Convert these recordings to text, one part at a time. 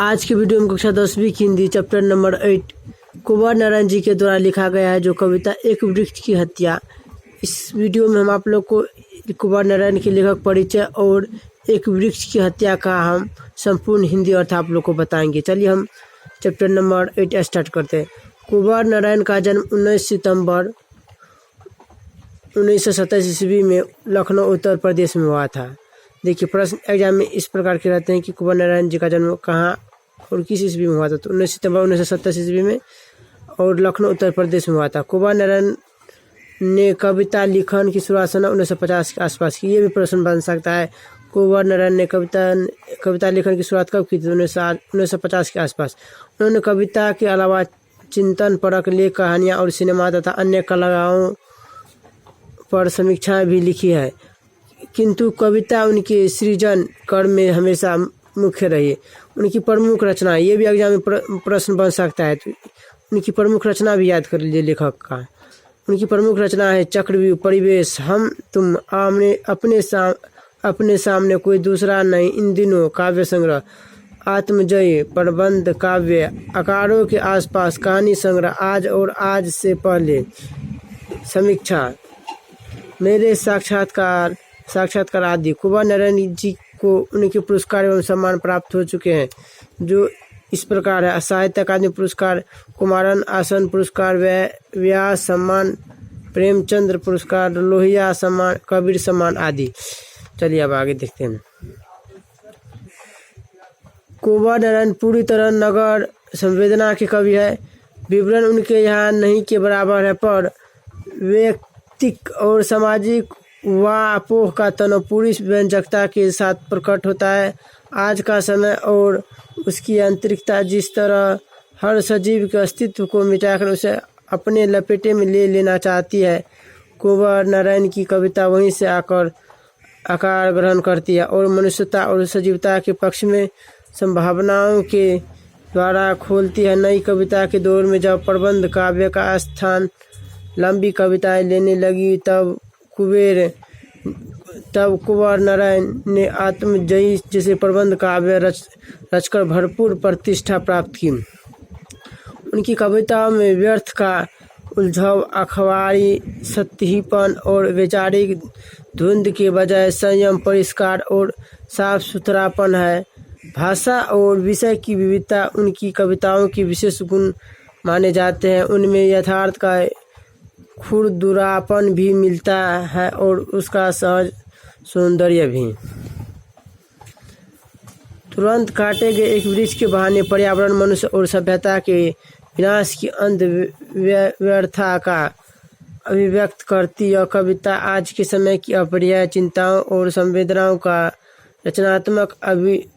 आज की वीडियो में कक्षा 10वीं की हिंदी चैप्टर नंबर 8 कुंवर नारायण जी के द्वारा लिखा गया है जो कविता एक वृक्ष की हत्या। इस वीडियो में हम आप लोग को कुंवर नारायण के लेखक परिचय और एक वृक्ष की हत्या का हम संपूर्ण हिंदी अर्थ आप लोग को बताएंगे। चलिए हम चैप्टर नंबर 8 स्टार्ट करते हैं। कुंवर नारायण का जन्म 19 सितंबर 1927 ईस्वी में लखनऊ उत्तर प्रदेश में हुआ था। देखिए प्रश्न एग्जाम में इस प्रकार के रहते हैं कि कुंवर नारायण जी का जन्म कहाँ और किस ईस्वी में हुआ था। तो 19 सितंबर 1927 ईस्वी में और लखनऊ उत्तर प्रदेश में हुआ था। कुंवर नारायण ने कविता लिखन की शुरुआत सन 1950 के आसपास की। ये भी प्रश्न बन सकता है, कुंवर नारायण ने कविता लिखन की शुरुआत कब की थी? 1950 के आसपास। उन्होंने कविता के अलावा चिंतन परक लेख, कहानियाँ और सिनेमा तथा अन्य कलाओं पर समीक्षाएं भी लिखी है, किंतु कविता उनके सृजन कर्म में हमेशा मुख्य रही। उनकी प्रमुख रचना, ये भी एग्जाम में प्रश्न बन सकता है, तो उनकी प्रमुख रचना भी याद कर लीजिए लेखक का। उनकी प्रमुख रचना है चक्रव्यूह, परिवेश, हम तुम, अपने सामने कोई दूसरा नहीं, इन दिनों, काव्य संग्रह, आत्मजय, प्रबंध काव्य, आकारों के आसपास, कहानी संग्रह, आज और आज से पहले, समीक्षा, मेरे साक्षात्कार आदि। कुंवर नारायण जी को उनके पुरस्कार एवं सम्मान प्राप्त हो चुके हैं जो इस प्रकार है: साहित्य अकादमी पुरस्कार, कुमारन आसन पुरस्कार, व्यास सम्मान, प्रेमचंद्र पुरस्कार, लोहिया सम्मान, कबीर सम्मान आदि। चलिए अब आगे देखते हैं। कुंवर नारायण पूरी तरह नगर संवेदना के कवि है। विवरण उनके यहाँ नहीं के बराबर है, पर व्यक्तिक और सामाजिक वापोह का तनाव पूरी व्यंजकता के साथ प्रकट होता है। आज का समय और उसकी आंतरिकता जिस तरह हर सजीव के अस्तित्व को मिटाकर उसे अपने लपेटे में ले लेना चाहती है, कुंवर नारायण की कविता वहीं से आकार ग्रहण करती है और मनुष्यता और सजीवता के पक्ष में संभावनाओं के द्वारा खोलती है। नई कविता के दौर में जब प्रबंध काव्य का स्थान लंबी कविताएं लेने लगी, तब कुंवर नारायण ने आत्मजयी जैसे प्रबंध काव्य रचकर भरपूर प्रतिष्ठा प्राप्त की। उनकी कविताओं में व्यर्थ का उलझाव, अखबारी सतहीपन और वैचारिक धुंध के बजाय संयम, परिष्कार और साफ सुथरापन है। भाषा और विषय की विविधता उनकी कविताओं की विशेष गुण माने जाते हैं। उनमें यथार्थ का खुरदुरापन भी मिलता है और उसका सहज सौंदर्य भी। तुरंत काटे गए एक वृक्ष के बहाने पर्यावरण, मनुष्य और सभ्यता के विनाश की अंध व्यर्थता का अभिव्यक्त करती यह कविता आज के समय की अपरिहार्य चिंताओं और संवेदनाओं का रचनात्मक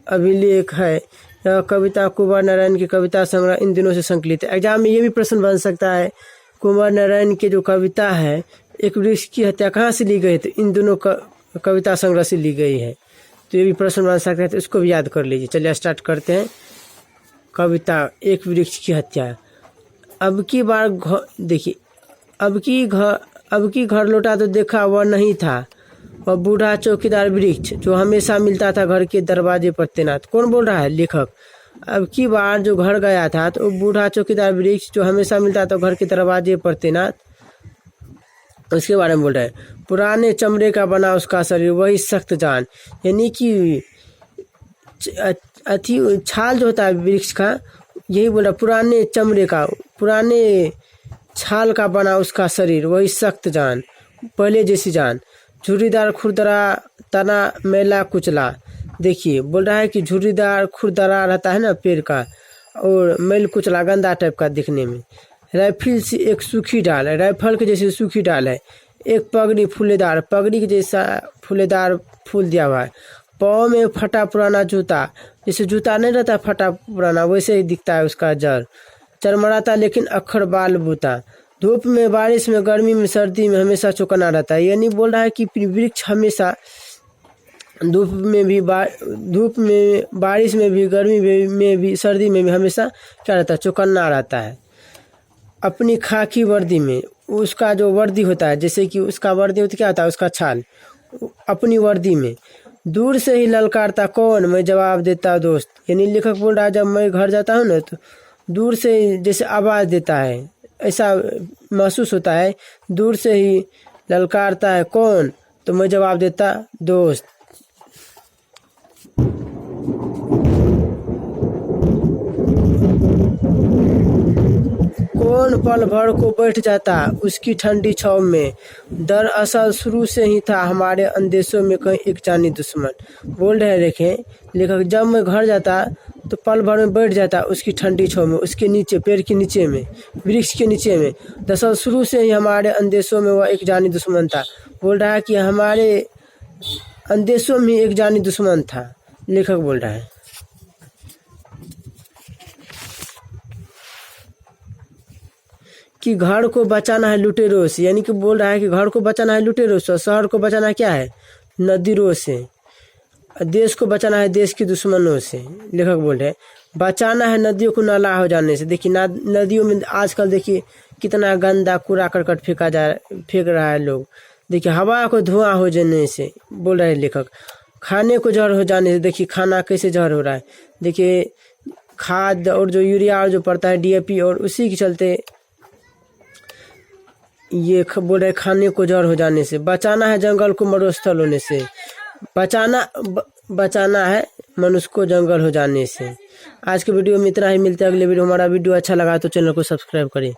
अभिलेख है। यह कविता कुंवर नारायण की कविता संग्रह इन दिनों से संकलित है। एग्जाम में ये भी प्रश्न बन सकता है, कुंवर नारायण की जो कविता है एक वृक्ष की हत्या कहाँ से ली गई? तो इन दोनों कविता संग्रह से ली गई है। तो ये भी प्रश्न बन सकता है, तो इसको भी याद कर लीजिए। चलिए स्टार्ट करते हैं। कविता एक वृक्ष की हत्या। अब की बार देखिए, अब की घर लौटा तो देखा वह नहीं था, वह बूढ़ा चौकीदार वृक्ष जो हमेशा मिलता था घर के दरवाजे पर तैनात। कौन बोल रहा है? लेखक। अब की बार जो घर गया था तो बूढ़ा चौकीदार वृक्ष जो हमेशा मिलता था घर के दरवाजे पर तैनात, उसके बारे में बोल रहा है। पुराने चमड़े का बना उसका शरीर, वही सख्त जान, यानी कि छाल जो होता है वृक्ष का, यही बोल रहा, पुराने चमड़े का, पुराने छाल का बना उसका शरीर, वही सख्त जान, पहले जैसी जान, झुर्रीदार खुरदरा तना मैला कुचला। देखिए बोल रहा है कि झुर्रीदार खुरदरा रहता है ना पेड़ का, और मैल कुचला गंदा टाइप का दिखने में। राइफल से एक सूखी डाल, राइफल के जैसे सूखी डाल है। एक पगड़ी फूलेदार, पगड़ी के जैसा फूलेदार फूल दिया हुआ है। पाँव में फटा पुराना जूता, जैसे जूता नहीं रहता फटा पुराना, वैसे ही दिखता है उसका जड़। चरमराता लेकिन अक्खर बाल बूता। धूप में, बारिश में, गर्मी में, सर्दी में हमेशा चौकन्ना रहता है। यानी बोल रहा है कि वृक्ष हमेशा धूप में, बारिश में भी, गर्मी में भी, सर्दी में भी हमेशा क्या रहता है? चौकन्ना रहता है। अपनी खाकी वर्दी में, उसका जो वर्दी होता है, जैसे कि उसका वर्दी होता क्या होता है? उसका छाल। अपनी वर्दी में दूर से ही ललकारता कौन, मैं जवाब देता दोस्त। यानी लेखक बोल रहा है जब मैं घर जाता हूँ ना तो दूर से ही जैसे आवाज़ देता है, ऐसा महसूस होता है, दूर से ही ललकारता है कौन, तो मैं जवाब देता दोस्त। कौन पल भर को बैठ जाता उसकी ठंडी छाव में, दरअसल शुरू से ही था हमारे अंदेशों में कहीं एक जानी दुश्मन। बोल रहे देखें लेखक, जब मैं घर जाता तो पल भर में बैठ जाता उसकी ठंडी छाव में, उसके नीचे, पेड़ के नीचे में, वृक्ष के नीचे में। दरअसल शुरू से ही हमारे अंदेशों में वह एक जानी दुश्मन था। बोल रहा है कि हमारे अंदेशों में एक जानी दुश्मन था, लेखक बोल रहा है। कि घर को बचाना है लुटेरों से, यानी कि बोल रहा है कि घर को बचाना है लुटेरों से, शहर को बचाना क्या है, नदीरों से, देश को बचाना है देश के दुश्मनों से। लेखक बोल रहे हैं बचाना है नदियों को नाला हो जाने से। देखिए नदियों में आजकल देखिए कितना गंदा कूड़ा करकट फेंक रहा है लोग। देखिए हवा को धुआं हो जाने से, बोल रहे हैं लेखक। खाने को जहर हो जाने से, देखिए खाना कैसे जहर हो रहा है। देखिए खाद और जो यूरिया और जो पड़ता है DAP, और उसी के चलते ये बोल रहे खाने को जहर हो जाने से। बचाना है जंगल को मरुस्थल होने से, बचाना है मनुष्य को जंगल हो जाने से। आज के वीडियो में इतना ही, मिलते हैं अगले वीडियो। हमारा वीडियो अच्छा लगा तो चैनल को सब्सक्राइब करें।